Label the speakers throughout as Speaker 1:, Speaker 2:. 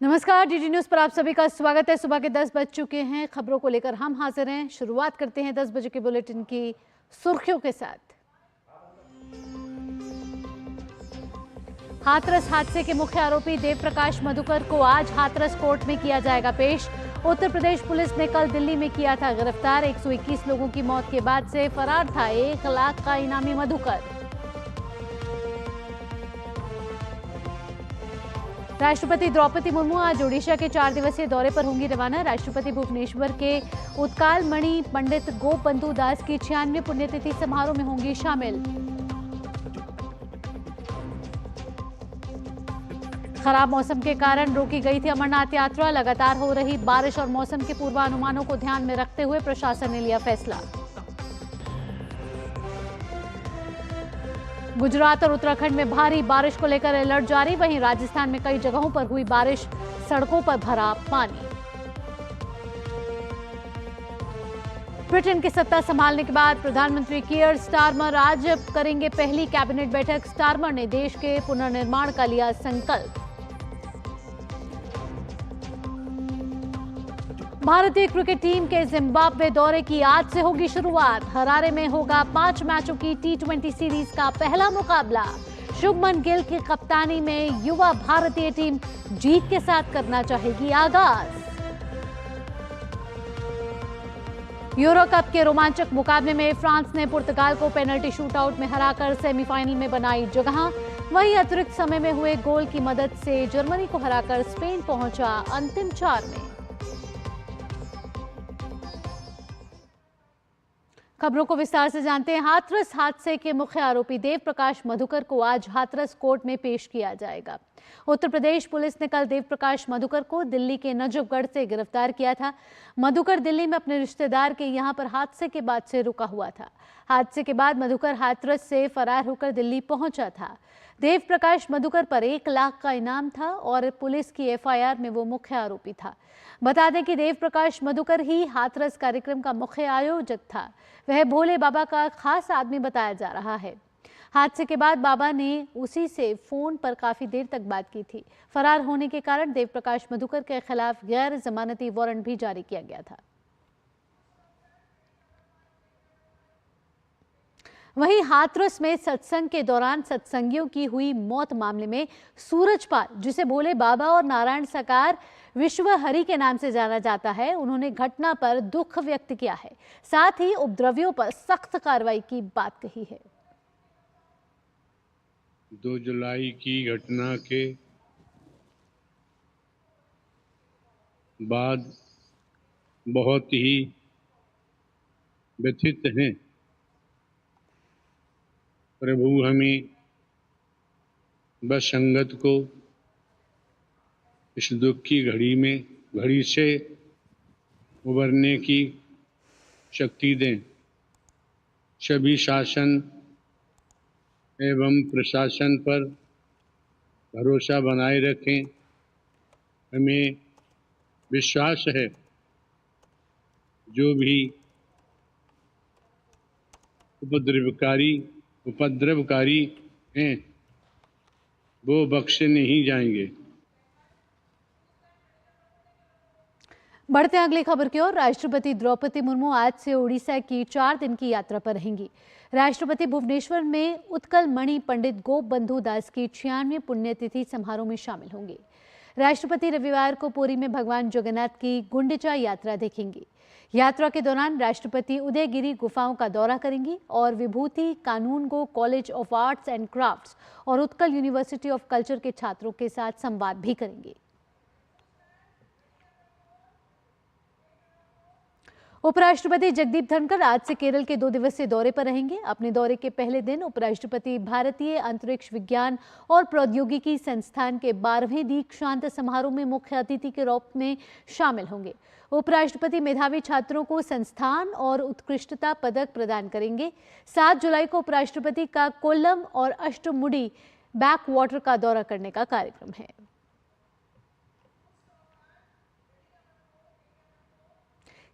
Speaker 1: नमस्कार, DD news पर आप सभी का स्वागत है। सुबह के 10 बज चुके हैं। खबरों को लेकर हम हाजिर हैं। शुरुआत करते हैं 10 बजे के बुलेटिन की सुर्खियों के साथ। हाथरस हादसे के मुख्य आरोपी देव प्रकाश मधुकर को आज हाथरस कोर्ट में किया जाएगा पेश। उत्तर प्रदेश पुलिस ने कल दिल्ली में किया था गिरफ्तार। 121 लोगों की मौत के बाद से फरार था 1 लाख का इनामी मधुकर। राष्ट्रपति द्रौपदी मुर्मू आज ओडिशा के 4 दिवसीय दौरे पर होंगी रवाना। राष्ट्रपति भुवनेश्वर के उत्काल मणि पंडित गोपबंधु दास की 96वीं पुण्यतिथि समारोह में होंगी शामिल। खराब मौसम के कारण रोकी गई थी अमरनाथ यात्रा। लगातार हो रही बारिश और मौसम के पूर्वानुमानों को ध्यान में रखते हुए प्रशासन ने लिया फैसला। गुजरात और उत्तराखंड में भारी बारिश को लेकर अलर्ट जारी। वहीं राजस्थान में कई जगहों पर हुई बारिश, सड़कों पर भरा पानी। ब्रिटेन की सत्ता संभालने के बाद प्रधानमंत्री कियर स्टारमर आज करेंगे पहली कैबिनेट बैठक। स्टारमर ने देश के पुनर्निर्माण का लिया संकल्प। भारतीय क्रिकेट टीम के जिम्बाब्वे दौरे की आज से होगी शुरुआत। हरारे में होगा 5 मैचों की T20 सीरीज का पहला मुकाबला। शुभमन गिल की कप्तानी में युवा भारतीय टीम जीत के साथ करना चाहेगी आगाज। यूरो कप के रोमांचक मुकाबले में फ्रांस ने पुर्तगाल को पेनल्टी शूटआउट में हराकर सेमीफाइनल में बनाई जगह। वहीं अतिरिक्त समय में हुए गोल की मदद से जर्मनी को हराकर स्पेन पहुंचा अंतिम 4 में। खबरों को विस्तार से जानते हैं। हाथरस हादसे के मुख्य आरोपी देव प्रकाश मधुकर को आज हाथरस कोर्ट में पेश किया जाएगा। उत्तर प्रदेश पुलिस ने कल देव प्रकाश मधुकर को दिल्ली के नजफगढ़ से गिरफ्तार किया था। मधुकर दिल्ली में अपने रिश्तेदार के यहां पर हादसे के बाद से रुका हुआ था। हादसे के बाद मधुकर हाथरस से फरार होकर दिल्ली पहुंचा था। देव प्रकाश मधुकर पर 1 लाख का इनाम था और पुलिस की FIR में वो मुख्य आरोपी था। बता दें कि देव प्रकाश मधुकर ही हाथरस कार्यक्रम का मुख्य आयोजक था। वह भोले बाबा का खास आदमी बताया जा रहा है। हादसे के बाद बाबा ने उसी से फोन पर काफी देर तक बात की थी। फरार होने के कारण देव प्रकाश मधुकर के खिलाफ गैर जमानती वारंट भी जारी किया गया था। वहीं हाथरस में सत्संग के दौरान सत्संगियों की हुई मौत मामले में सूरजपाल, जिसे भोले बाबा और नारायण सरकार विश्व हरि के नाम से जाना जाता है, उन्होंने घटना पर दुख व्यक्त किया है। साथ ही उपद्रवियों पर सख्त कार्रवाई की बात कही है।
Speaker 2: 2 जुलाई की घटना के बाद बहुत ही व्यथित हैं। प्रभु हमें बस संगत को इस दुख की घड़ी से उबरने की शक्ति दें। सभी शासन एवं प्रशासन पर भरोसा बनाए रखें। हमें विश्वास है जो भी उपद्रवकारी हैं वो बख्शे नहीं जाएंगे।
Speaker 1: बढ़ते हैं अगली खबर की ओर। राष्ट्रपति द्रौपदी मुर्मू आज से ओडिशा की 4 दिन की यात्रा पर रहेंगी। राष्ट्रपति भुवनेश्वर में उत्कल मणि पंडित गोपबंधु दास की 96वीं पुण्यतिथि समारोह में शामिल होंगे। राष्ट्रपति रविवार को पुरी में भगवान जगन्नाथ की गुंडिचा यात्रा देखेंगी। यात्रा के दौरान राष्ट्रपति उदयगिरी गुफाओं का दौरा करेंगी और Vibhuti Kanungo college of arts and crafts और उत्कल यूनिवर्सिटी ऑफ कल्चर के छात्रों के साथ संवाद भी करेंगे। उपराष्ट्रपति जगदीप धनखड़ आज से केरल के 2 दिवसीय दौरे पर रहेंगे। अपने दौरे के पहले दिन उपराष्ट्रपति भारतीय अंतरिक्ष विज्ञान और प्रौद्योगिकी संस्थान के 12वें दीक्षांत समारोह में मुख्य अतिथि के रूप में शामिल होंगे। उपराष्ट्रपति मेधावी छात्रों को संस्थान और उत्कृष्टता पदक प्रदान करेंगे। 7 जुलाई को उपराष्ट्रपति का कोल्लम और अष्टमुडी बैक वाटर का दौरा करने का कार्यक्रम है।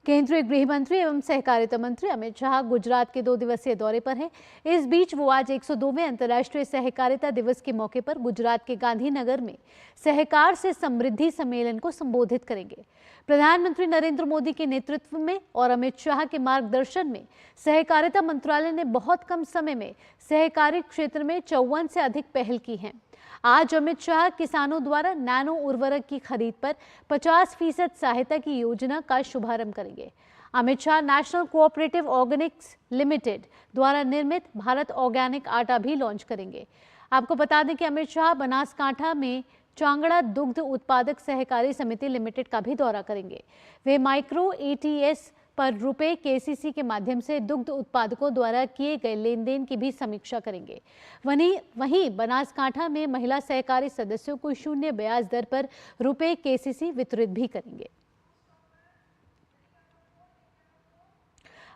Speaker 1: केंद्रीय गृह मंत्री एवं सहकारिता मंत्री अमित शाह गुजरात के 2 दिवसीय दौरे पर हैं। इस बीच वो आज 102वें अंतर्राष्ट्रीय सहकारिता दिवस के मौके पर गुजरात के गांधीनगर में सहकार से समृद्धि सम्मेलन को संबोधित करेंगे। प्रधानमंत्री नरेंद्र मोदी के नेतृत्व में और अमित शाह के मार्गदर्शन में सहकारिता मंत्रालय ने बहुत कम समय में सहकारी क्षेत्र में 54 से अधिक पहल की हैं। आज अमित शाह किसानों द्वारा नैनो उर्वरक की खरीद पर 50% सहायता की योजना का शुभारंभ करेंगे। Amit Shah national cooperative Organics limited द्वारा निर्मित भारत ऑर्गेनिक आटा भी लॉन्च करेंगे। आपको बता दें कि अमित शाह बनासकांठा में चांगड़ा दुग्ध उत्पादक सहकारी समिति लिमिटेड का भी दौरा करेंगे। वे माइक्रो एटीएस पर रुपए केसीसी के माध्यम से दुग्ध उत्पादकों द्वारा किए गए लेन देन की भी समीक्षा करेंगे। वहीं बनासकांठा में महिला सहकारी सदस्यों को 0 ब्याज दर पर रुपए केसीसी वितरित भी करेंगे।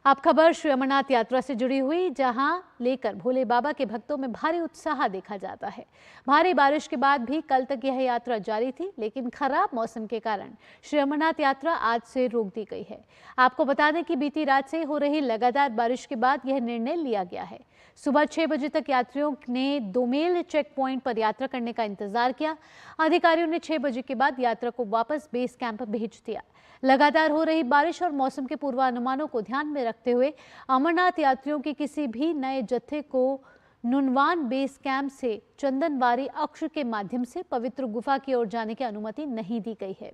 Speaker 1: अब खबर श्री अमरनाथ यात्रा से जुड़ी हुई, जहां लेकर भोले बाबा के भक्तों में भारी उत्साह देखा जाता है। भारी बारिश के बाद भी कल तक यह यात्रा जारी थी, लेकिन खराब मौसम के कारण श्री अमरनाथ यात्रा आज से रोक दी गई है। आपको बता दें कि बीती रात से हो रही लगातार बारिश के बाद यह निर्णय लिया गया है। सुबह 6 बजे तक यात्रियों ने दोमेल चेक पॉइंट पर यात्रा करने का इंतजार किया। अधिकारियों ने 6 बजे के बाद यात्रा को वापस बेस कैंप भेज दिया। लगातार हो रही बारिश और मौसम के पूर्वानुमानों को ध्यान में रखते हुए अमरनाथ यात्रियों के किसी भी नए जत्थे को नुनवान बेस कैंप से चंदनवारी अक्ष के माध्यम से पवित्र गुफा की ओर जाने की अनुमति नहीं दी गई है।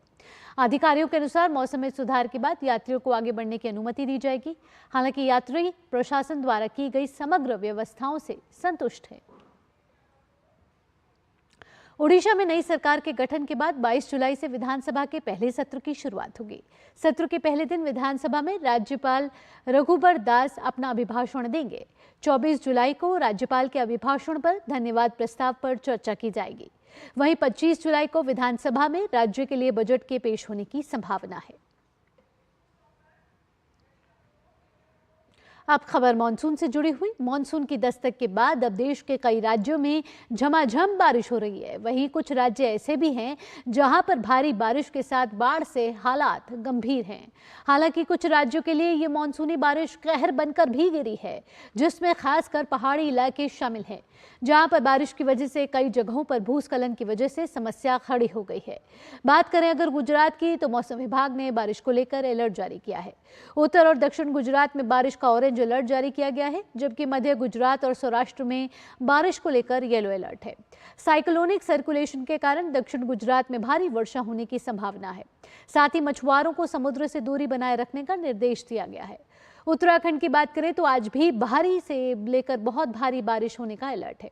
Speaker 1: अधिकारियों के अनुसार मौसम में सुधार के बाद यात्रियों को आगे बढ़ने की अनुमति दी जाएगी। हालांकि यात्री प्रशासन द्वारा की गई समग्र व्यवस्थाओं से संतुष्ट है। ओडिशा में नई सरकार के गठन के बाद 22 जुलाई से विधानसभा के पहले सत्र की शुरुआत होगी। सत्र के पहले दिन विधानसभा में राज्यपाल रघुबर दास अपना अभिभाषण देंगे। 24 जुलाई को राज्यपाल के अभिभाषण पर धन्यवाद प्रस्ताव पर चर्चा की जाएगी। वहीं 25 जुलाई को विधानसभा में राज्य के लिए बजट के पेश होने की संभावना है। अब खबर मानसून से जुड़ी हुई। मानसून की दस्तक के बाद अब देश के कई राज्यों में झमाझम बारिश हो रही है। वहीं कुछ राज्य ऐसे भी हैं जहां पर भारी बारिश के साथ बाढ़ से हालात गंभीर हैं। हालांकि कुछ राज्यों के लिए ये मानसूनी बारिश कहर बनकर भी गिरी है, जिसमें खासकर पहाड़ी इलाके शामिल हैं, जहां पर बारिश की वजह से कई जगहों पर भूस्खलन की वजह से समस्या खड़ी हो गई है। बात करें अगर गुजरात की, तो मौसम विभाग ने बारिश को लेकर अलर्ट जारी किया है। उत्तर और दक्षिण गुजरात में बारिश का ऑरेंज अलर्ट जारी किया गया है, जबकि मध्य गुजरात और सौराष्ट्र में बारिश को लेकर येलो अलर्ट है। साइक्लोनिक सर्कुलेशन के कारण दक्षिण गुजरात में भारी वर्षा होने की संभावना है। साथ ही मछुआरों को समुद्र से दूरी बनाए रखने का निर्देश दिया गया है। उत्तराखंड की बात करें तो आज भी भारी से लेकर बहुत भारी बारिश होने का अलर्ट है।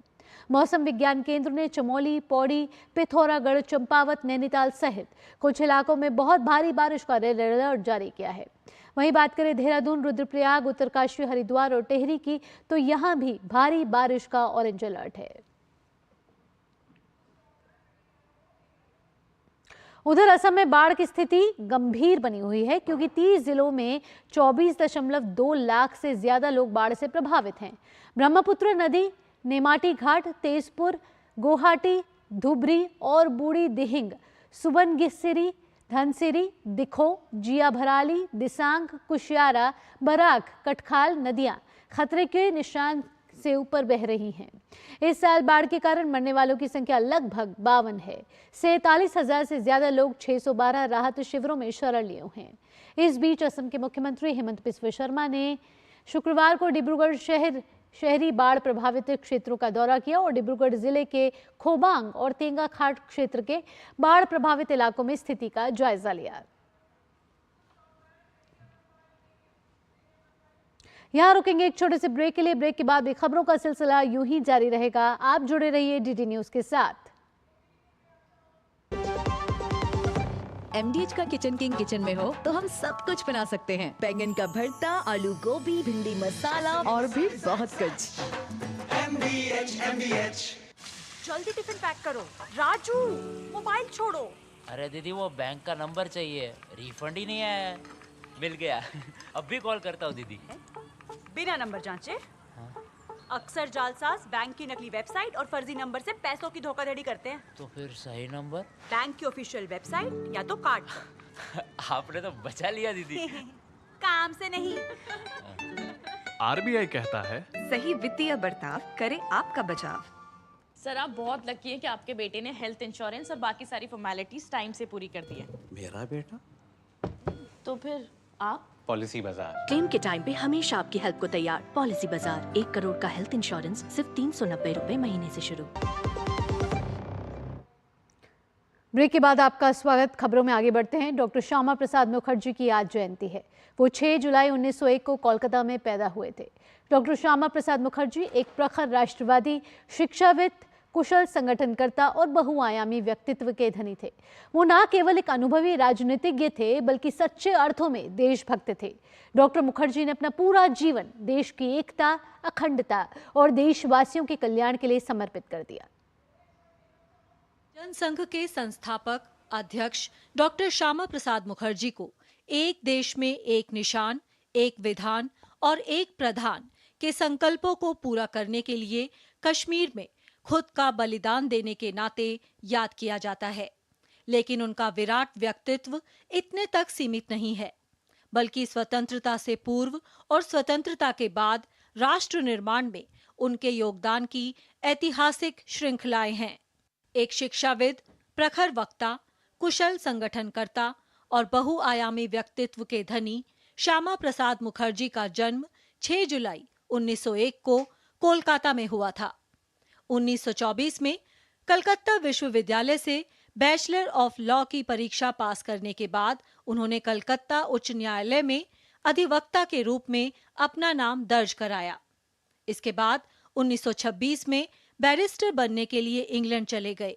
Speaker 1: मौसम विज्ञान केंद्र ने चमोली, पौड़ी, पिथौरागढ़, चंपावत, नैनीताल सहित कुछ इलाकों में बहुत भारी बारिश का रेड अलर्ट जारी किया है। वहीं बात करें देहरादून, रुद्रप्रयाग, उत्तरकाशी, हरिद्वार और टेहरी की, तो यहां भी भारी बारिश का ऑरेंज अलर्ट है। उधर असम में बाढ़ की स्थिति गंभीर बनी हुई है, क्योंकि 30 जिलों में 24.2 लाख से ज्यादा लोग बाढ़ से प्रभावित हैं। ब्रह्मपुत्र नदी, नेमाटी घाट, तेजपुर, गुवाहाटी, धुबरी और बूढ़ी दिहिंग, सुबनगिरी, धनसिरी, दिखो, जिया भराली, दिसांग, कुशियारा, बराक, कटखाल नदियां खतरे के निशान से ऊपर बह रही हैं। इस साल बाढ़ के कारण मरने वालों की संख्या लगभग 52 है। 47,000 से ज्यादा लोग 612 राहत शिविरों में शरण लिए हैं। इस बीच असम के मुख्यमंत्री हेमंत बिस्वा शर्मा ने शुक्रवार को डिब्रूगढ़ शहरी बाढ़ प्रभावित क्षेत्रों का दौरा किया और डिब्रूगढ़ जिले के खोबांग और तेंगाखाट क्षेत्र के बाढ़ प्रभावित इलाकों में स्थिति का जायजा लिया। यहाँ रुकेंगे एक छोटे से ब्रेक के लिए। ब्रेक के बाद भी खबरों का सिलसिला यूं ही जारी रहेगा। आप जुड़े रहिए डीडी न्यूज के साथ।
Speaker 3: MDH का किचन किंग किचन में हो तो हम सब कुछ बना सकते हैं। बैंगन का भरता, आलू गोभी, भिंडी मसाला और भी बहुत कुछ।
Speaker 4: MDH।
Speaker 5: जल्दी टिफिन पैक करो। राजू, मोबाइल छोड़ो।
Speaker 6: अरे दीदी वो बैंक का नंबर चाहिए, रिफंड ही नहीं आया है। मिल गया। अब भी कॉल करता हूँ दीदी।
Speaker 5: बिना नंबर जांचे? अक्सर जालसाज बैंक की नकली वेबसाइट और फर्जी नंबर से पैसों की धोखाधड़ी करते हैं।
Speaker 6: तो फिर सही नंबर?
Speaker 5: बैंक की ऑफिशियल वेबसाइट या तो कार्ड पर।
Speaker 6: आपने तो बचा लिया दीदी।
Speaker 5: काम से नहीं।
Speaker 4: आरबीआई कहता है
Speaker 7: सही वित्तीय बर्ताव करे आपका बचाव।
Speaker 8: सर आप बहुत लकी हैं कि आपके बेटे ने हेल्थ इंश्योरेंस और बाकी सारी फॉर्मेलिटीज टाइम से पूरी कर दी है।
Speaker 9: मेरा बेटा
Speaker 8: तो फिर आप
Speaker 9: पॉलिसी बाजार।
Speaker 10: क्लेम के टाइम पे हमेशा आपकी हेल्प को तैयार। पॉलिसी बाजार, 1 करोड़ का हेल्थ इंश्योरेंस सिर्फ 390 रुपए महीने से शुरू।
Speaker 1: ब्रेक के बाद आपका स्वागत। खबरों में आगे बढ़ते हैं। डॉक्टर श्यामा प्रसाद मुखर्जी की आज जयंती है। वो 6 जुलाई 1901 को कोलकाता में पैदा हुए थे। डॉक्टर श्यामा प्रसाद मुखर्जी एक प्रखर राष्ट्रवादी, शिक्षाविद, कुशल संगठनकर्ता और बहुआयामी व्यक्तित्व के धनी थे। वो न केवल एक अनुभवी राजनीतिज्ञ थे बल्कि सच्चे अर्थों में देशभक्त थे। डॉक्टर मुखर्जी ने अपना पूरा जीवन देश की एकता, अखंडता और देशवासियों के कल्याण के लिए समर्पित कर दिया।
Speaker 11: जनसंघ के संस्थापक अध्यक्ष डॉक्टर श्यामा प्रसाद मुखर्जी को एक देश में एक निशान, एक विधान और एक प्रधान के संकल्पों को पूरा करने के लिए कश्मीर में खुद का बलिदान देने के नाते याद किया जाता है। लेकिन उनका विराट व्यक्तित्व इतने तक सीमित नहीं है, बल्कि स्वतंत्रता से पूर्व और स्वतंत्रता के बाद राष्ट्र निर्माण में उनके योगदान की ऐतिहासिक श्रृंखलाएं हैं। एक शिक्षाविद, प्रखर वक्ता, कुशल संगठनकर्ता और बहुआयामी व्यक्तित्व के धनी श्यामा प्रसाद मुखर्जी का जन्म 6 जुलाई 1901 को कोलकाता में हुआ था। 1924 में कलकत्ता विश्वविद्यालय से बैचलर ऑफ लॉ की परीक्षा पास करने के बाद उन्होंने कलकत्ता उच्च न्यायालय में अधिवक्ता के रूप में अपना नाम दर्ज कराया। इसके बाद 1926 में बैरिस्टर बनने के लिए इंग्लैंड चले गए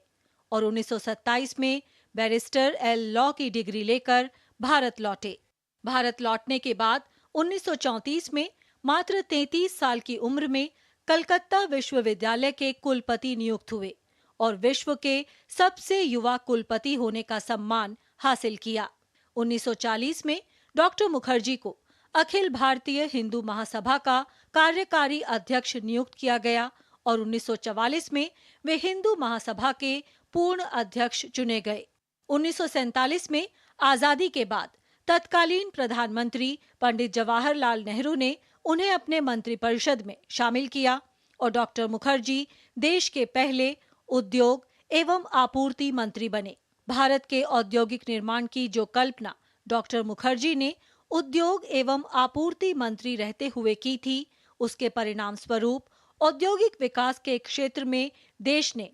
Speaker 11: और 1927 में बैरिस्टर एल लॉ की डिग्री लेकर भारत लौटे। भारत लौटने के बाद 1934 में मात्र 33 साल की उम्र में कलकत्ता विश्वविद्यालय के कुलपति नियुक्त हुए और विश्व के सबसे युवा कुलपति होने का सम्मान हासिल किया। 1940 में डॉक्टर मुखर्जी को अखिल भारतीय हिंदू महासभा का कार्यकारी अध्यक्ष नियुक्त किया गया और 1944 में वे हिंदू महासभा के पूर्ण अध्यक्ष चुने गए। 1947 में आजादी के बाद तत्कालीन प्रधानमंत्री पंडित जवाहरलाल नेहरू ने उन्हें अपने मंत्रिपरिषद में शामिल किया और डॉक्टर मुखर्जी देश के पहले उद्योग एवं आपूर्ति मंत्री बने। भारत के औद्योगिक निर्माण की जो कल्पना डॉक्टर मुखर्जी ने उद्योग एवं आपूर्ति मंत्री रहते हुए की थी, उसके परिणाम स्वरूप औद्योगिक विकास के क्षेत्र में देश ने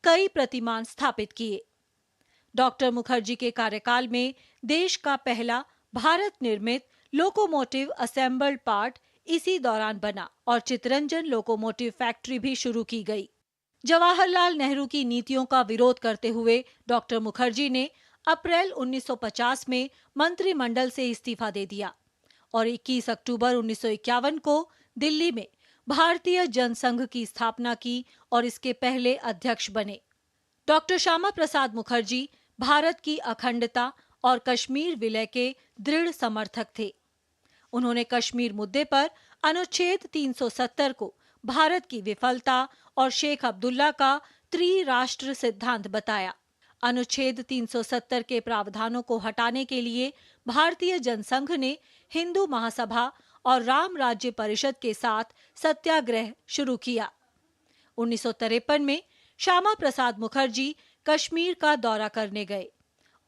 Speaker 11: कई प्रतिमान स्थापित किए। डॉक्टर मुखर्जी के कार्यकाल में देश का पहला भारत निर्मित लोकोमोटिव असेंबल्ड पार्ट इसी दौरान बना और चितरंजन लोकोमोटिव फैक्ट्री भी शुरू की गई। जवाहरलाल नेहरू की नीतियों का विरोध करते हुए डॉक्टर मुखर्जी ने अप्रैल 1950 में मंत्रिमंडल से इस्तीफा दे दिया और 21 अक्टूबर 1951 को दिल्ली में भारतीय जनसंघ की स्थापना की और इसके पहले अध्यक्ष बने। डॉक्टर श्यामा प्रसाद मुखर्जी भारत की अखंडता और कश्मीर विलय के दृढ़ समर्थक थे। उन्होंने कश्मीर मुद्दे पर अनुच्छेद 370 को भारत की विफलता और शेख अब्दुल्ला का त्रिराष्ट्र सिद्धांत बताया। अनुच्छेद 370 के प्रावधानों को हटाने के लिए भारतीय जनसंघ ने हिंदू महासभा और राम राज्य परिषद के साथ सत्याग्रह शुरू किया। 1953 में श्यामा प्रसाद मुखर्जी कश्मीर का दौरा करने गए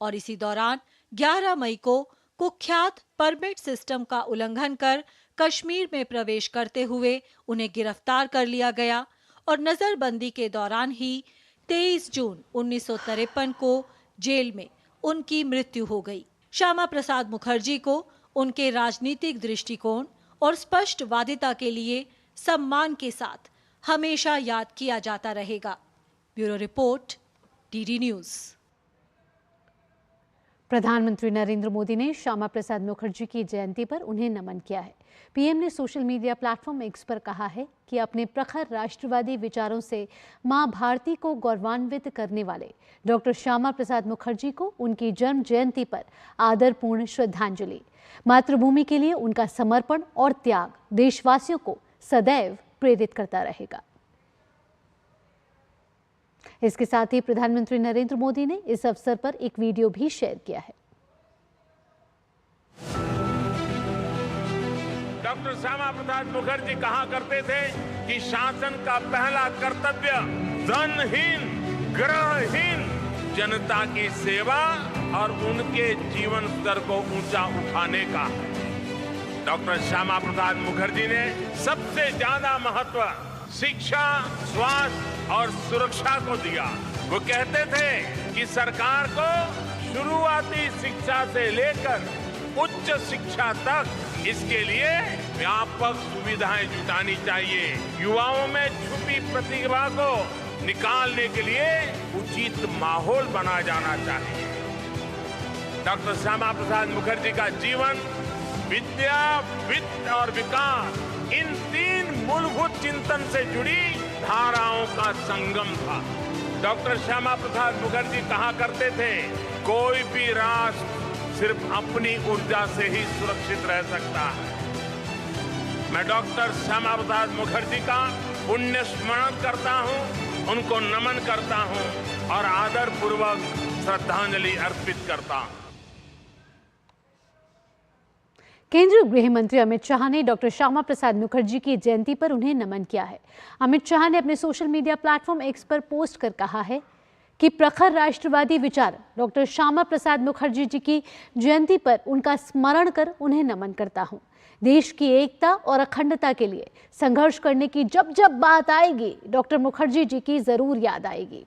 Speaker 11: और इसी दौरान 11 मई को कुख्यात परमिट सिस्टम का उल्लंघन कर कश्मीर में प्रवेश करते हुए उन्हें गिरफ्तार कर लिया गया और नजरबंदी के दौरान ही 23 जून 1953 को जेल में उनकी मृत्यु हो गई। श्यामा प्रसाद मुखर्जी को उनके राजनीतिक दृष्टिकोण और स्पष्टवादिता के लिए सम्मान के साथ हमेशा याद किया जाता रहेगा। Bureau report, DD news.
Speaker 1: प्रधानमंत्री नरेंद्र मोदी ने श्यामा प्रसाद मुखर्जी की जयंती पर उन्हें नमन किया है। पीएम ने सोशल मीडिया प्लेटफॉर्म एक्स पर कहा है कि अपने प्रखर राष्ट्रवादी विचारों से मां भारती को गौरवान्वित करने वाले डॉक्टर श्यामा प्रसाद मुखर्जी को उनकी जन्म जयंती पर आदरपूर्ण श्रद्धांजलि। मातृभूमि के लिए उनका समर्पण और त्याग देशवासियों को सदैव प्रेरित करता रहेगा। इसके साथ ही प्रधानमंत्री नरेंद्र मोदी ने इस अवसर पर एक वीडियो भी शेयर किया है।
Speaker 4: डॉक्टर श्यामा प्रसाद मुखर्जी कहा करते थे कि शासन का पहला कर्तव्य धनहीन, ग्रहहीन जनता की सेवा और उनके जीवन स्तर को ऊंचा उठाने का। डॉक्टर श्यामा प्रसाद मुखर्जी ने सबसे ज्यादा महत्व शिक्षा, स्वास्थ्य और सुरक्षा को दिया। वो कहते थे कि सरकार को शुरुआती शिक्षा से लेकर उच्च शिक्षा तक इसके लिए व्यापक सुविधाएं जुटानी चाहिए। युवाओं में छुपी प्रतिभा को निकालने के लिए उचित माहौल बना जाना चाहिए। डॉक्टर श्यामा प्रसाद मुखर्जी का जीवन विद्या, वित्त और विकास, इन तीन मूलभूत चिंतन से जुड़ी धाराओं का संगम था। डॉक्टर श्यामा प्रसाद मुखर्जी कहा करते थे, कोई भी राष्ट्र सिर्फ अपनी ऊर्जा से ही सुरक्षित रह सकता है। मैं डॉक्टर श्यामा प्रसाद मुखर्जी का पुण्य स्मरण करता हूं, उनको नमन करता हूं और आदर पूर्वक श्रद्धांजलि अर्पित करता हूं।
Speaker 1: केंद्रीय गृह मंत्री अमित शाह ने डॉक्टर श्यामा प्रसाद मुखर्जी की जयंती पर उन्हें नमन किया है। अमित शाह ने अपने सोशल मीडिया प्लेटफॉर्म एक्स पर पोस्ट कर कहा है कि प्रखर राष्ट्रवादी विचार डॉक्टर श्यामा प्रसाद मुखर्जी जी की जयंती पर उनका स्मरण कर उन्हें नमन करता हूं। देश की एकता और अखंडता के लिए संघर्ष करने की जब जब बात आएगी, डॉक्टर मुखर्जी जी की जरूर याद आएगी।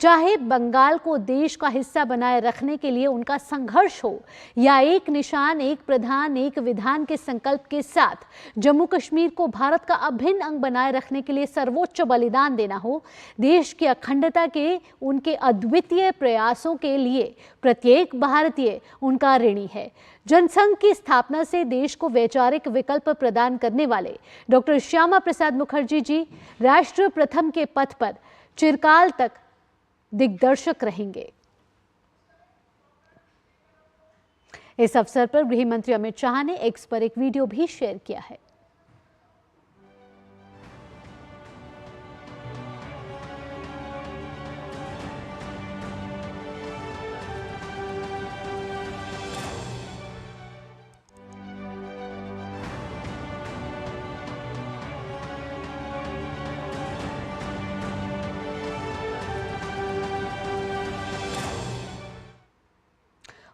Speaker 1: चाहे बंगाल को देश का हिस्सा बनाए रखने के लिए उनका संघर्ष हो या एक निशान, एक प्रधान, एक विधान के संकल्प के साथ जम्मू कश्मीर को भारत का अभिन्न अंग बनाए रखने के लिए सर्वोच्च बलिदान देना हो, देश की अखंडता के उनके अद्वितीय प्रयासों के लिए प्रत्येक भारतीय उनका ऋणी है। जनसंघ की स्थापना से देश को वैचारिक विकल्प प्रदान करने वाले डॉक्टर श्यामा प्रसाद मुखर्जी जी राष्ट्र प्रथम के पथ पर चिरकाल तक दिग्दर्शक रहेंगे। इस अवसर पर गृह मंत्री अमित शाह ने एक्स पर एक वीडियो भी शेयर किया है।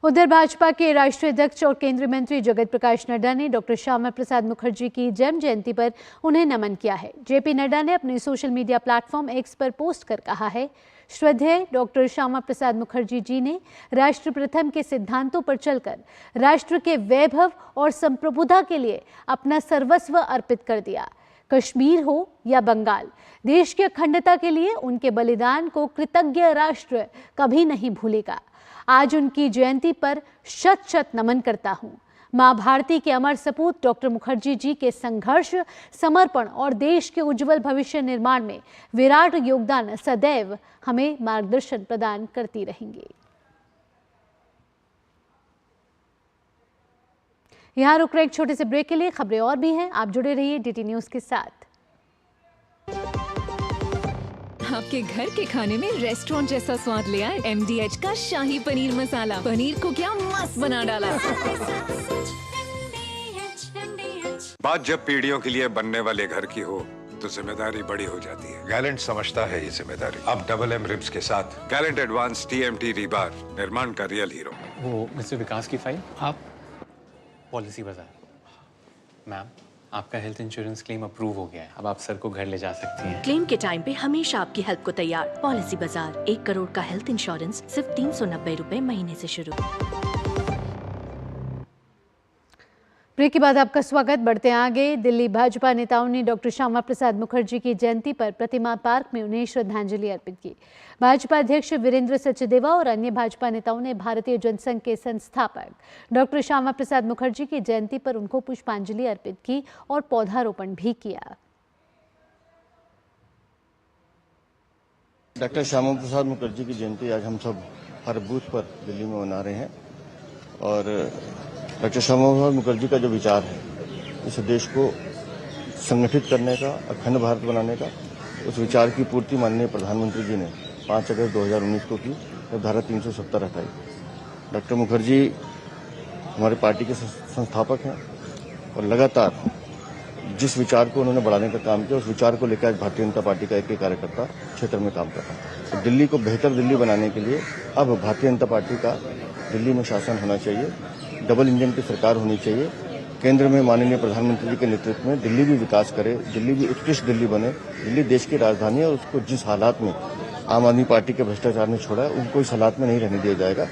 Speaker 1: उधर भाजपा के राष्ट्रीय अध्यक्ष और केंद्रीय मंत्री जगत प्रकाश नड्डा ने डॉक्टर श्यामा प्रसाद मुखर्जी की जन्म जयंती पर उन्हें नमन किया है। जेपी नड्डा ने अपने सोशल मीडिया प्लेटफॉर्म एक्स पर पोस्ट कर कहा है, श्रद्धेय डॉक्टर श्यामा प्रसाद मुखर्जी जी ने राष्ट्र प्रथम के सिद्धांतों पर चलकर राष्ट्र के वैभव और संप्रभुता के लिए अपना सर्वस्व अर्पित कर दिया। कश्मीर हो या बंगाल, देश की अखंडता के लिए उनके बलिदान को कृतज्ञ राष्ट्र कभी नहीं भूलेगा। आज उनकी जयंती पर शत शत नमन करता हूं। मां भारती के अमर सपूत डॉक्टर मुखर्जी जी के संघर्ष, समर्पण और देश के उज्जवल भविष्य निर्माण में विराट योगदान सदैव हमें मार्गदर्शन प्रदान करती रहेंगी। यहां रुक रहे एक छोटे से ब्रेक के लिए, खबरें और भी हैं, आप जुड़े रहिए डीटी न्यूज के साथ।
Speaker 3: आपके घर के खाने में रेस्टोरेंट जैसा स्वाद ले आए MDH का शाही पनीर मसाला। पनीर को क्या मस्त बना डाला।
Speaker 9: बात जब पीढ़ियों के लिए बनने वाले घर की हो तो जिम्मेदारी बड़ी हो जाती है। गैलेंट समझता है ये जिम्मेदारी। अब डबल M रिब्स के साथ गैलेंट एडवांस TMT रीबार, निर्माण का रियल हीरो।
Speaker 12: वो मिस्टर विकास की फाइल आप पॉलिसी बाजार। मैम, आपका हेल्थ इंश्योरेंस क्लेम अप्रूव हो गया है। अब आप सर को घर ले जा सकती हैं।
Speaker 10: क्लेम के टाइम पे हमेशा आपकी हेल्प को तैयार। पॉलिसी बाजार, 1 करोड़ का हेल्थ इंश्योरेंस सिर्फ 390 रुपए महीने से शुरू।
Speaker 1: ब्रेक के बाद आपका स्वागत। बढ़ते आगे, दिल्ली भाजपा नेताओं ने डॉक्टर श्यामा प्रसाद मुखर्जी की जयंती पर प्रतिमा पार्क में उन्हें श्रद्धांजलि अर्पित की। भाजपा अध्यक्ष वीरेंद्र सचदेवा और अन्य भाजपा नेताओं ने भारतीय जनसंघ के संस्थापक डॉक्टर श्यामा प्रसाद मुखर्जी की जयंती पर उनको पुष्पांजलि अर्पित की और पौधारोपण भी किया।
Speaker 13: डॉक्टर श्यामा प्रसाद मुखर्जी की जयंती आज हम सब हर बूथ पर दिल्ली में मना रहे हैं और डॉक्टर श्यामा प्रसाद मुखर्जी का जो विचार है, इस देश को संगठित करने का, अखंड भारत बनाने का, उस विचार की पूर्ति माननीय प्रधानमंत्री जी ने 5 अगस्त 2019 को की, जब धारा 370 हटाई। डॉक्टर मुखर्जी हमारी पार्टी के संस्थापक हैं और लगातार जिस विचार को उन्होंने बढ़ाने का काम किया, उस विचार को लेकर आज भारतीय जनता पार्टी का एक कार्यकर्ता क्षेत्र में काम कर रहा है। तो दिल्ली को बेहतर दिल्ली बनाने के लिए अब भारतीय जनता पार्टी का दिल्ली में शासन होना चाहिए, डबल इंजन की सरकार होनी चाहिए। केंद्र में माननीय प्रधानमंत्री जी के नेतृत्व में दिल्ली भी विकास करे, दिल्ली भी उत्कृष्ट दिल्ली बने। दिल्ली देश की राजधानी है और उसको जिस हालात में आम आदमी पार्टी के भ्रष्टाचार ने छोड़ा है, उनको इस हालात में नहीं रहने दिया जाएगा।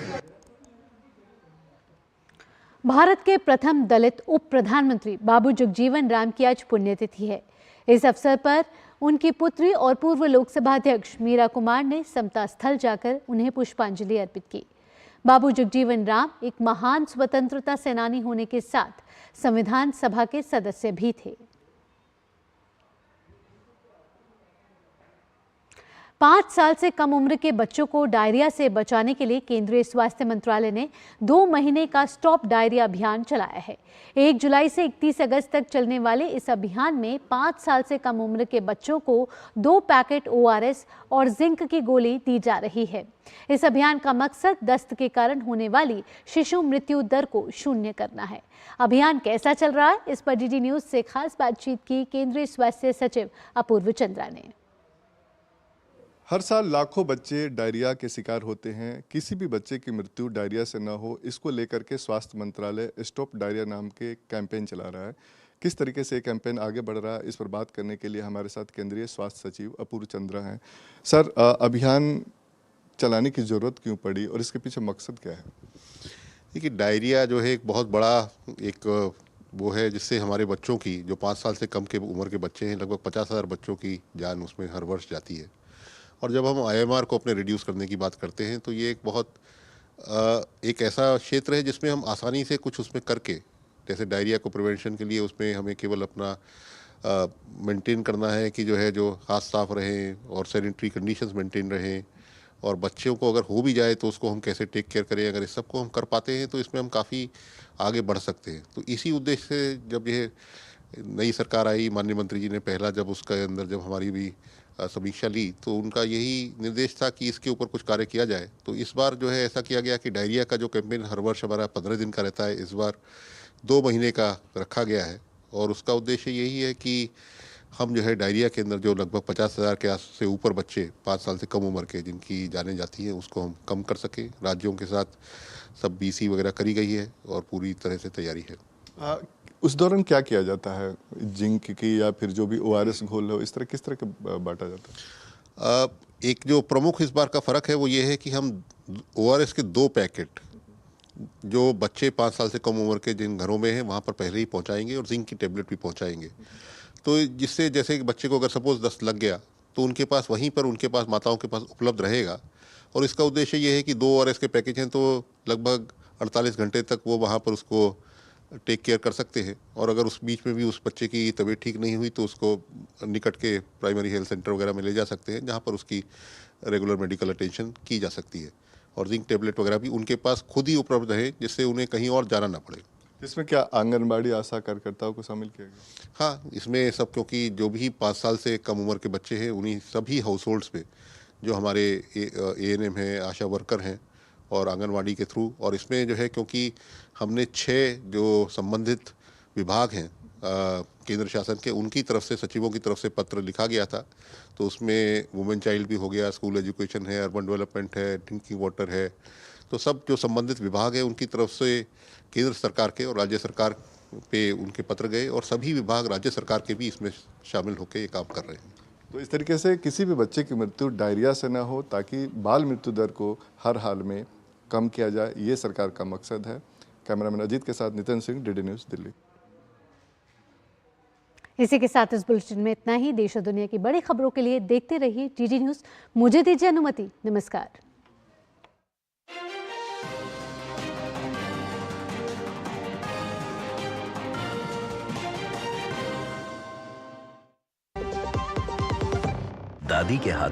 Speaker 1: भारत के प्रथम दलित उप प्रधानमंत्री बाबू जगजीवन राम की आज पुण्यतिथि है। इस अवसर पर उनकी पुत्री और पूर्व लोकसभा अध्यक्ष मीरा कुमार ने समता स्थल जाकर उन्हें पुष्पांजलि अर्पित की। बाबू जगजीवन राम एक महान स्वतंत्रता सेनानी होने के साथ संविधान सभा के सदस्य भी थे। 5 साल से कम उम्र के बच्चों को डायरिया से बचाने के लिए केंद्रीय स्वास्थ्य मंत्रालय ने 2 महीने का स्टॉप डायरिया अभियान चलाया है। 1 जुलाई से 31 अगस्त तक चलने वाले इस अभियान में 5 साल से कम उम्र के बच्चों को 2 पैकेट ORS और जिंक की गोली दी जा रही है। इस अभियान का मकसद दस्त के कारण होने वाली शिशु मृत्यु दर को शून्य करना है। अभियान कैसा चल रहा है, इस पर DD न्यूज से खास बातचीत की केंद्रीय स्वास्थ्य सचिव अपूर्व चंद्रा ने।
Speaker 14: हर साल लाखों बच्चे डायरिया के शिकार होते हैं। किसी भी बच्चे की मृत्यु डायरिया से न हो, इसको लेकर के स्वास्थ्य मंत्रालय स्टॉप डायरिया नाम के कैंपेन चला रहा है। किस तरीके से ये कैंपेन आगे बढ़ रहा है, इस पर बात करने के लिए हमारे साथ केंद्रीय स्वास्थ्य सचिव अपूर्व चंद्रा हैं। सर, अभियान चलाने की ज़रूरत क्यों पड़ी और इसके पीछे मकसद क्या है?
Speaker 15: देखिए, डायरिया जो है एक बहुत बड़ा एक वो है जिससे हमारे बच्चों की, जो 5 साल से कम के उम्र के बच्चे हैं, लगभग 50,000 बच्चों की जान उसमें हर वर्ष जाती है। और जब हम IMR को अपने रिड्यूस करने की बात करते हैं तो ये एक बहुत एक ऐसा क्षेत्र है जिसमें हम आसानी से कुछ उसमें करके, जैसे डायरिया को प्रिवेंशन के लिए उसमें हमें केवल अपना मेंटेन करना है कि जो है जो हाथ साफ रहें और सैनिटरी कंडीशंस मेंटेन रहें, और बच्चों को अगर हो भी जाए तो उसको हम कैसे टेक केयर करें। अगर इस सबको हम कर पाते हैं तो इसमें हम काफ़ी आगे बढ़ सकते हैं। तो इसी उद्देश्य से जब यह नई सरकार आई, माननीय मंत्री जी ने पहला जब उसके अंदर जब हमारी भी समीक्षा ली तो उनका यही निर्देश था कि इसके ऊपर कुछ कार्य किया जाए। तो इस बार जो है ऐसा किया गया कि डायरिया का जो कैंपेन हर वर्ष हमारा 15 दिन का रहता है, इस बार 2 महीने का रखा गया है। और उसका उद्देश्य यही है कि हम जो है डायरिया के अंदर जो लगभग 50,000 के से ऊपर बच्चे 5 साल से कम उम्र के जिनकी जानें जाती हैं, उसको हम कम कर सकें। राज्यों के साथ सब BC वगैरह करी गई है और पूरी तरह से तैयारी है।
Speaker 14: उस दौरान क्या किया जाता है? जिंक की या फिर जो भी ORS घोल हो, इस तरह किस तरह का बांटा जाता है?
Speaker 15: एक जो प्रमुख इस बार का फ़र्क है वो ये है कि हम ORS के 2 पैकेट जो बच्चे 5 साल से कम उम्र के जिन घरों में हैं वहाँ पर पहले ही पहुँचाएंगे और जिंक की टेबलेट भी पहुँचाएंगे। तो जिससे जैसे कि बच्चे को अगर सपोज दस्त लग गया तो उनके पास वहीं पर उनके पास माताओं के पास उपलब्ध रहेगा। और इसका उद्देश्य ये है कि 2 ORS के पैकेज हैं तो लगभग 48 घंटे तक वो वहाँ पर उसको टेक केयर कर सकते हैं। और अगर उस बीच में भी उस बच्चे की तबीयत ठीक नहीं हुई तो उसको निकट के प्राइमरी हेल्थ सेंटर वगैरह में ले जा सकते हैं, जहाँ पर उसकी रेगुलर मेडिकल अटेंशन की जा सकती है। और जिंक टेबलेट वगैरह भी उनके पास खुद ही उपलब्ध रहे, जिससे उन्हें कहीं और जाना ना पड़े।
Speaker 14: इसमें क्या आंगनबाड़ी आशा कार्यकर्ताओं को शामिल किया गया?
Speaker 15: हाँ, इसमें सब, क्योंकि जो भी 5 साल से कम उम्र के बच्चे हैं उन्हीं सभी हाउस में जो हमारे ANM हैं, आशा वर्कर हैं और आंगनवाड़ी के थ्रू। और इसमें जो है क्योंकि हमने 6 जो संबंधित विभाग हैं केंद्र शासन के, उनकी तरफ से सचिवों की तरफ से पत्र लिखा गया था। तो उसमें वुमेन चाइल्ड भी हो गया, स्कूल एजुकेशन है, अर्बन डेवलपमेंट है, ड्रिंकिंग वाटर है। तो सब जो संबंधित विभाग है उनकी तरफ से केंद्र सरकार के और राज्य सरकार पे उनके पत्र गए और सभी विभाग राज्य सरकार के भी इसमें शामिल होकर ये काम कर रहे हैं।
Speaker 14: तो इस तरीके से किसी भी बच्चे की मृत्यु डायरिया से न हो, ताकि बाल मृत्यु दर को हर हाल में कम किया जाए, ये सरकार का मकसद है। कैमरामैन अजीत के साथ नितिन सिंह, DD न्यूज़, दिल्ली।
Speaker 1: इसी के साथ इस बुलेटिन में इतना ही। देश और दुनिया की बड़ी खबरों के लिए देखते रहिए DD न्यूज़। मुझे दीजिए अनुमति। नमस्कार।
Speaker 16: दादी के हाथों